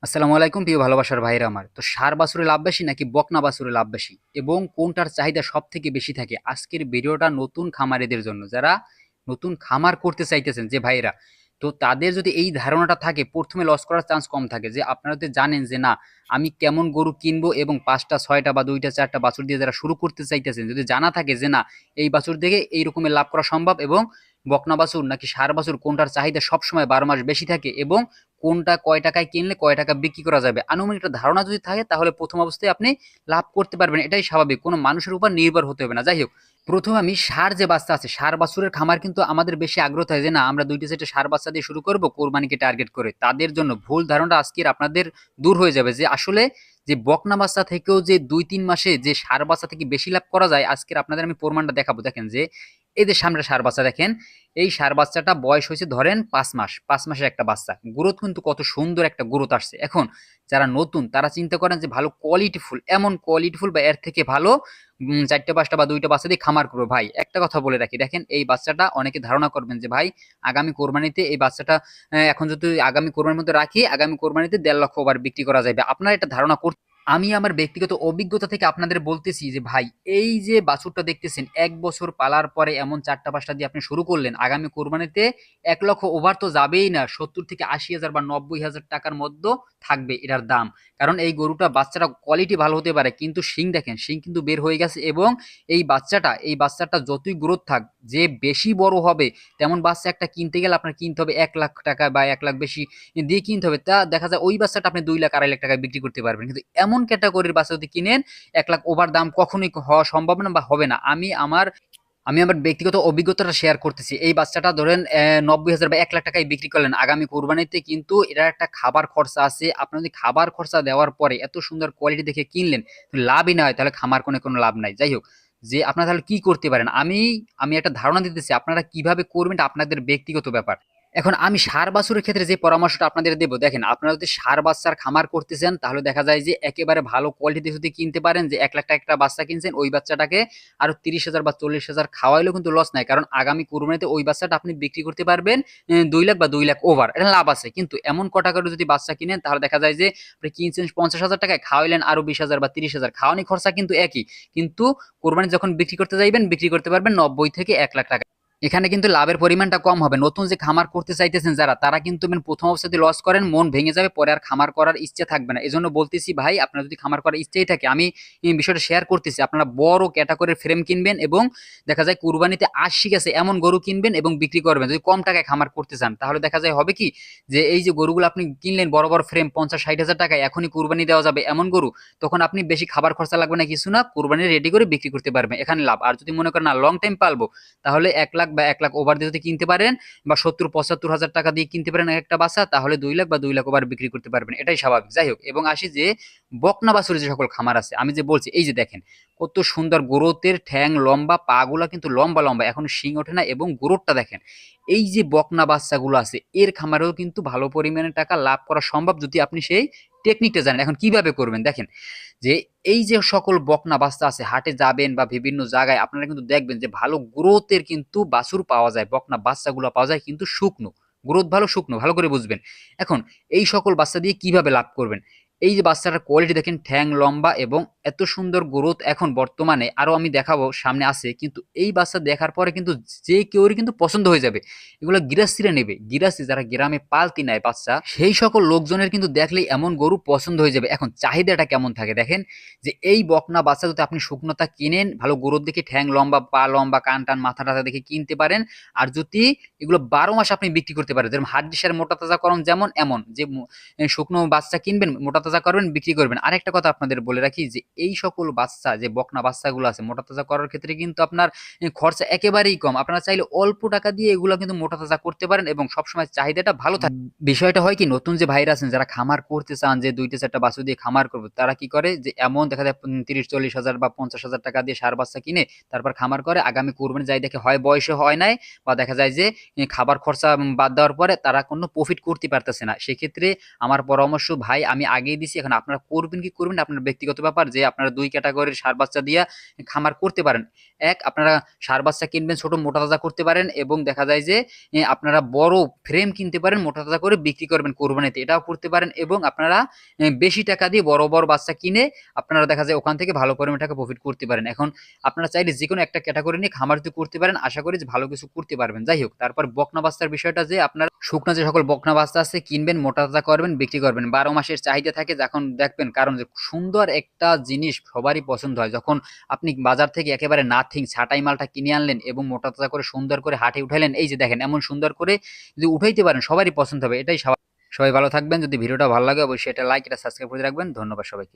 আসসালামু আলাইকুম প্রিয় ভালোবাসার ভাইরা আমার। তো ষাঁড় বাছুরে লাভ বেশি নাকি বকনা বাছুরে লাভ বেশি এবং কোনটার চাহিদা সবথেকে বেশি থাকে? আজকের ভিডিওটা নতুন খামারিদের জন্য, যারা নতুন খামার করতে চাইতেছেন যে ভাইরা। তো তাদের যদি এই ধারণাটা থাকে, প্রথমে লস করার চান্স কম থাকে। যে আপনারা তো জানেন যে না, আমি কেমন গরু কিনবো এবং ৫টা ৬টা বা ২টা ৪টা বাছুর দিয়ে যারা শুরু করতে চাইতেছেন, যদি জানা থাকে যে না, এই বাছুর থেকে এই রকমের লাভ করা সম্ভব এবং বকনা বাছুর নাকি ষাঁড় বাছুর কোনটার চাহিদা সবসময় ১২ মাস বেশি থাকে এবং কোনটা কয় টাকায় কিনলে কয় টাকা বিক্রি করা যাবে, আনুমানিক একটা ধারণা যদি থাকে তাহলে প্রথম অবস্থায় আপনি লাভ করতে পারবেন। এটাই স্বাভাবিক, কোনো মানুষের উপর নির্ভর হতে হবে না। যাই হোক, প্রথমে আমি ষাঁড় যে বাচ্চা আছে, ষাঁড় বাছুরের খামার কিন্তু আমাদের বেশি আগ্রহ থাকে যে না, আমরা ২টা সেটে ষাঁড় বাচ্চা দিয়ে শুরু করব কোরবানিকে টার্গেট করে। তাদের জন্য ভুল ধারণাটা আজকের আপনাদের দূর হয়ে যাবে যে আসলে যে বকনা বাচ্চা থেকেও যে ২-৩ মাসে যে ষাঁড় বাচ্চা থেকে বেশি লাভ করা যায়, আজকের আপনাদের আমি প্রমাণটা দেখাবো। দেখেন যে এই যে সামনে ষাঁড় বাচ্চা দেখেন, এই ষাঁড় বাচ্চাটা বয়স হয়েছে ধরেন ৫ মাস, ৫ মাসের একটা বাচ্চা। গ্রোথ কিন্তু কত সুন্দর একটা গ্রোথ আসছে। এখন যারা নতুন তারা চিন্তা করেন যে ভালো কোয়ালিটিফুল, এমন কোয়ালিটিফুল বা এর থেকে ভালো ৪টা ৫টা বা ২টা বাচ্চা দিয়ে খামার করবো। ভাই একটা কথা বলে রাখি, দেখেন এই বাচ্চাটা অনেকে ধারণা করবেন যে ভাই আগামী কোরবানিতে এই বাচ্চাটা এখন যদি আগামী কোরবানির মধ্যে রাখি, আগামী কোরবানিতে ১.৫ লক্ষ ওভার বিক্রি করা যাবে। আপনারা এটা ধারণা করতে, আমি আমার ব্যক্তিগত অভিজ্ঞতা থেকে আপনাদের বলতেছি যে ভাই, এই যে বাছুরটা দেখতেছেন ১ বছর পালার পরে এমন ৪টা ৫টা দিয়ে আপনি শুরু করলেন, আগামী কোরবানিতে ১ লক্ষ ওভার তো যাবেই না, ৭০ থেকে ৮০ হাজার বা ৯০ হাজার টাকার মধ্যে থাকবে এটার দাম। কারণ এই গরুটা বাচ্চাটা কোয়ালিটি ভালো হতে পারে, কিন্তু শিং দেখেন, শিং কিন্তু বের হয়ে গেছে এবং এই বাচ্চাটা যতই গ্রোথ থাক, যে বেশি বড় হবে তেমন বাচ্চা একটা কিনতে গেলে আপনার কিনতে হবে ১ লাখ টাকা বা ১ লাখ বেশি দিয়ে কিনতে হবে। তা দেখা যায় ওই বাচ্চাটা আপনি ২ লাখ ২.৫ লাখ টাকায় বিক্রি করতে পারবেন, কিন্তু এমন ক্যাটাগরির বাচ্চা যদি কিনেন ১ লাখ ওভার দাম কখনোই হওয়া সম্ভব না বা হবে না। আমি আমার ব্যক্তিগত অভিজ্ঞতাটা শেয়ার করতেছি। এই বাচ্চাটা ধরেন ৯০ হাজার বা ১ লাখ টাকায় বিক্রি করলেন আগামী কোরবানিতে, কিন্তু এটার একটা খাবার খরচা আছে। আপনার যদি খাবার খরচা দেওয়ার পরে এত সুন্দর কোয়ালিটি দেখে কিনলেন, লাভই না হয়, তাহলে খামার কোনো লাভ নাই। যাই হোক, যে আপনারা তাহলে কি করতে পারেন, আমি একটা ধারণা দিতেছি, আপনারা কিভাবে করবেন এটা আপনাদের ব্যক্তিগত ব্যাপার। এখন আমি ষাঁড় বাছুরের ক্ষেত্রে যে পরামর্শটা আপনাদের দেব, দেখেন আপনারা যদি ষাঁড় বাচ্চার খামার করতেছেন তাহলে দেখা যায় যে একেবারে ভালো কোয়ালিটি যদি কিনতে পারেন, যে ১ লাখ টাকা একটা বাচ্চা কিনছেন, ওই বাচ্চাটাকে আরো ৩০ হাজার বা ৪০ হাজার খাওয়াইলেও কিন্তু লস নাই, কারণ আগামী কুরবানিতে ওই বাচ্চাটা আপনি বিক্রি করতে পারবেন ২ লাখ বা ২ লাখ ওভার, এটা লাভ আছে। কিন্তু এমন কটা করে যদি বাচ্চা কিনেন তাহলে দেখা যায় যে আপনি কিনছেন ৫০ হাজার টাকায়, খাওয়াইলেন আরো ২০ হাজার বা ৩০ হাজার, খাওয়ানি খরচা কিন্তু একই, কিন্তু কোরবানি যখন বিক্রি করতে যাইবেন বিক্রি করতে পারবেন ৯০ থেকে ১ লাখ টাকা। এখানে কিন্তু লাভের পরিমাণটা কম হবে। নতুন যে খামার করতে চাইতেছেন যারা, তারা কিন্তু প্রথম অবস্থাতে লস করেন, মন ভেঙে যাবে, পরে আর খামার করার ইচ্ছে থাকবে না। এজন্য বলতেছি ভাই, আপনারা যদি খামার করার ইচ্ছেই থাকে, আমি এই বিষয়টা শেয়ার করতেছি, আপনারা বড় ক্যাটাগরির ফ্রেম কিনবেন এবং দেখা যায় কুরবানিতে আশি গেছে এমন গরু কিনবেন এবং বিক্রি করবেন। যদি কম টাকায় খামার করতে চান তাহলে দেখা যায় হবে কি, যে এই যে গরুগুলো আপনি কিনলেন বড় বড় ফ্রেম ৫০-৬০ হাজার টাকায়, এখনই কুরবানি দেওয়া যাবে এমন গরু, তখন আপনি বেশি খাবার খরচা লাগবে না, কিছু না, কুরবানি রেডি করে বিক্রি করতে পারবেন, এখানে লাভ। আর যদি মনে করেন না লং টাইম পালবো, তাহলে ১ লাখ বা ১ লাখ ওভার দিয়ে যদি কিনতে পারেন বা ৭০-৭৫ হাজার টাকা দিয়ে কিনতে পারেন একটা বাচ্চা, তাহলে ২ লাখ বা ২ লাখ ওভার বিক্রি করতে পারবেন, এটাই স্বাভাবিক। যাই হোক, এবং আসি যে বকনা বাছুরের যে সকল খামার আছে, আমি যে বলছি, এই যে দেখেন কত সুন্দর গ্রোথের, ঠ্যাং লম্বা, পা গুলা কিন্তু লম্বা লম্বা, এখন শিং ওঠে না এবং গ্রোথটা দেখেন। এই যে বকনা বাচ্চাগুলো আছে, এর খামারেও কিন্তু ভালো পরিমাণে টাকা লাভ করা সম্ভব যদি আপনি সেই টেকনিকটা জানেন। এখন কিভাবে করবেন দেখেন, যে এই যে সকল বকনা বাচ্চা আছে, হাটে যাবেন বা বিভিন্ন জায়গায় আপনারা কিন্তু দেখবেন যে ভালো গ্রোথের কিন্তু বাছুর পাওয়া যায়, বকনা বাচ্চাগুলো পাওয়া যায় কিন্তু শুকনো, গ্রোথ ভালো শুকনো, ভালো করে বুঝবেন। এখন এই সকল বাচ্চা দিয়ে কিভাবে লাভ করবেন, এই যে বাচ্চাটার কোয়ালিটি দেখেন, ঠ্যাং লম্বা এবং এত সুন্দর গ্রোথ, এখন বর্তমানে আরো আমি দেখাবো সামনে আছে, কিন্তু এই বাচ্চা দেখার পরে কিন্তু যে কেউরই কিন্তু পছন্দ হয়ে যাবে। এগুলো গৃহস্থীরা নেবে, গৃহস্থী যারা গ্রামে পালতি নেয় বাচ্চা, সেই সকল লোকজনের কিন্তু দেখলেই এমন গরু পছন্দ হয়ে যাবে। এখন চাহিদাটা কেমন থাকে দেখেন, যে এই বকনা বাচ্চা যদি আপনি শুকনোতা কিনেন, ভালো গরুর দেখে, ঠ্যাং লম্বা, পা লম্বা, কান টান মাথা টাথা দেখে কিনতে পারেন। আর যদি এগুলো ১২ মাস আপনি বিক্রি করতে পারেন, যেমন হাড্ডিসার মোটা তাজা করম যেমন, এমন যে শুকনো বাচ্চা কিনবেন, মোটা তাজা করবেন, বিক্রি করবেন। আরেকটা কথা আপনাদের বলে রাখি, যে এই সকল বাচ্চা, যে বকনা বাচ্চাগুলো আছে, মোটা তাজা করার ক্ষেত্রে কিন্তু আপনার খরচা একেবারেই কম। আপনারা চাইলে অল্প টাকা দিয়ে এগুলো কিন্তু মোটা তাজা করতে পারেন এবং সবসময় চাহিদাটা ভালো থাকে। বিষয়টা হয় কি, নতুন যে ভাইরা আছেন যারা খামার করতে চান, যে ২টা ৪টা বাছুর দিয়ে খামার করবে, তারা কি করে, যে এমন দেখা যায় ৩০-৪০ হাজার বা ৫০ হাজার টাকা দিয়ে ষাঁড় বাচ্চা কিনে তারপর খামার করে, আগামী কুরবানি যাই দেখে হয় বয়সে হয় নাই, বা দেখা যায় যে খাবার খরচা বাদ দেওয়ার পরে তারা কোনো প্রফিট করতে পারতেছে না। সেক্ষেত্রে আমার পরামর্শ ভাই, আমি আগেই দিছি। এখন আপনারা করবেন কি করবেন না আপনার ব্যক্তিগত ব্যাপার, যে আপনারা ২ ক্যাটেগরির ষাঁড় বাচ্চা দিয়া খামার করতে পারেন। আপনারা ষাঁড় বাচ্চা কিনবেন ছোট মোটা তাজা করতে পারেন, এবং দেখা যায় যে আপনারা বড় ফ্রেম কিনতে পারেন, মোটা তাজা করে বিক্রি করবেন কোরবানিতে, এটাও করতে পারেন। এবং আপনারা বেশি টাকা দিয়ে বড় বড় বাচ্চা কিনে আপনারা দেখা যায় ওখান থেকে ভালো পরিমাণ টাকা প্রফিট করতে পারেন। এখন আপনারা চাইলে যেকোনো একটা ক্যাটাগরি নিয়ে খামার যদি করতে পারেন, আশা করি যে ভালো কিছু করতে পারবেন। যাই হোক, তারপর বকনা বাচ্চার বিষয়টা, যে আপনারা শুকনা যে সকল বকনা বাচ্চা আছে কিনবেন, মোটা তাজা করবেন, বিক্রি করবেন। ১২ মাসের চাহিদা থাকে যখন দেখবেন, কারণ যে সুন্দর একটা জিনিস সবারই পছন্দ হয়। যখন আপনি বাজার থেকে একেবারে নাথিং ছাটাই মালটা কিনে আনলেন এবং মোটা তাজা করে সুন্দর করে হাটে উঠাইলেন, এই যে দেখেন এমন সুন্দর করে যদি উঠাইতে পারেন সবারই পছন্দ হবে, এটাই স্বাভাবিক। সবাই ভালো থাকবেন। যদি ভিডিওটা ভালো লাগে অবশ্যই এটা লাইক, এটা সাবস্ক্রাইব করে রাখবেন। ধন্যবাদ সবাইকে।